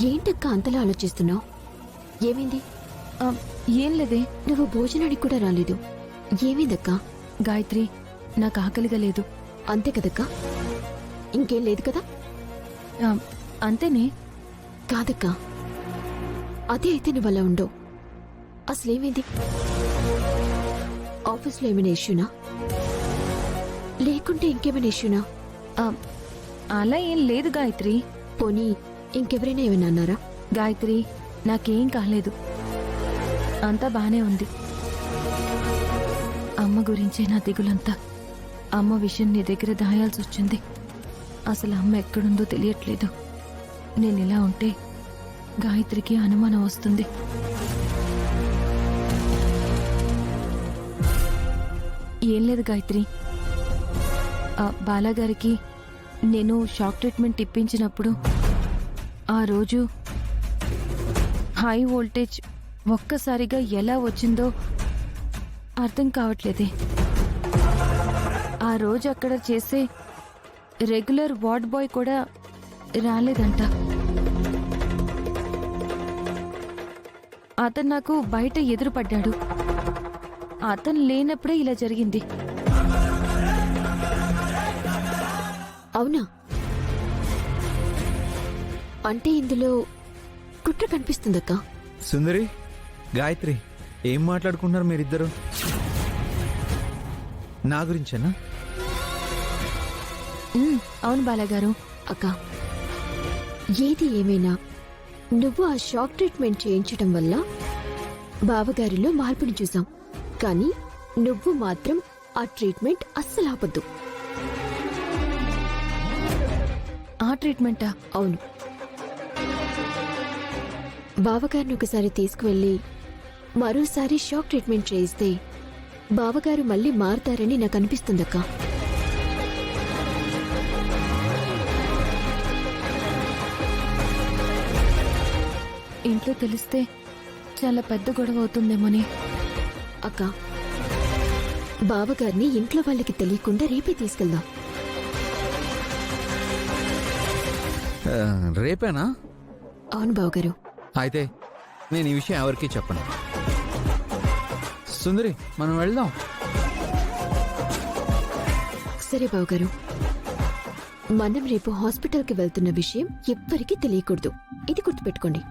ఏంటక్క అంతలా ఆలోచిస్తున్నావు? ఏమైంది? ఏం లేదే. నువ్వు భోజనానికి కూడా రాలేదు. ఏమైందక్కా? గాయత్రి, నాకు ఆకలిగా లేదు. అంతే కదక్కా? ఇంకేం లేదు కదా? అంతేనే. కాదక్కా, అదే అయితే నువ్వు అలా ఉండవు. అసలేమైంది? ఆఫీస్లో ఏమైనా ఇష్యూనా, లేకుంటే ఇంకేమైనా ఇష్యూనా? అలా ఏం లేదు గాయత్రి. పోనీ ఇంకెవరైనా ఏమైనా అన్నారా? గాయత్రి, నాకేం కాలేదు, అంతా బానే ఉంది. అమ్మ గురించే నా దిగులంతా. అమ్మ విషయం నీ దగ్గర దాయాల్సి వచ్చింది. అసలు అమ్మ ఎక్కడుందో తెలియట్లేదు. నేనిలా ఉంటే గాయత్రికి అనుమానం వస్తుంది. ఏం లేదు గాయత్రి, బాలాగారికి నేను షాక్ ట్రీట్మెంట్ ఇప్పించినప్పుడు ఆ రోజు హై వోల్టేజ్ ఒక్కసారిగా ఎలా వచ్చిందో అర్థం కావట్లేదే. ఆ రోజు అక్కడ చేసే రెగ్యులర్ వార్డ్ బాయ్ కూడా రాలేదంట. అతను నాకు బయట ఎదురుపడ్డాడు. అతను లేనప్పుడే ఇలా జరిగింది. అవునా? అంటే ఇందులో కుట్ర కనిపిస్తుందక్కా. సుందరి, గాయత్రి, ఏం మాట్లాడుకుంటున్నారు మీరిద్దరు? నా గురించేనా? అవును బాలాగారు. అక్క, ఏది ఏమైనా నువ్వు ఆ షాక్ ట్రీట్మెంట్ చేయించడం వల్ల బావగారిలో మార్పుని చూసాం. కానీ నువ్వు మాత్రం ఆ ట్రీట్మెంట్ అస్సలు ఆపద్దు. ఆ ట్రీట్మెంటా? అవును. బావగారిని ఒకసారి తీసుకువెళ్ళి మరోసారి షాక్ ట్రీట్మెంట్ చేయిస్తే బావగారు మళ్ళీ మారతారని నాకు అనిపిస్తుందక్క. ఇంట్లో తెలిస్తే చాలా పెద్ద గొడవ అవుతుందేమోని. అక్క, బావగారిని ఇంట్లో వాళ్ళకి తెలియకుండా రేపే తీసుకెళ్దాం. రేపేనా? అవును బావగారు. అయితే నేను ఈ విషయం ఎవరికీ చెప్పను. సుందరి, మనం వెళ్దాం. సరే బావగారు, మనం రేపు హాస్పిటల్కి వెళ్తున్న విషయం ఎవ్వరికీ తెలియకూడదు. ఇది గుర్తుపెట్టుకోండి.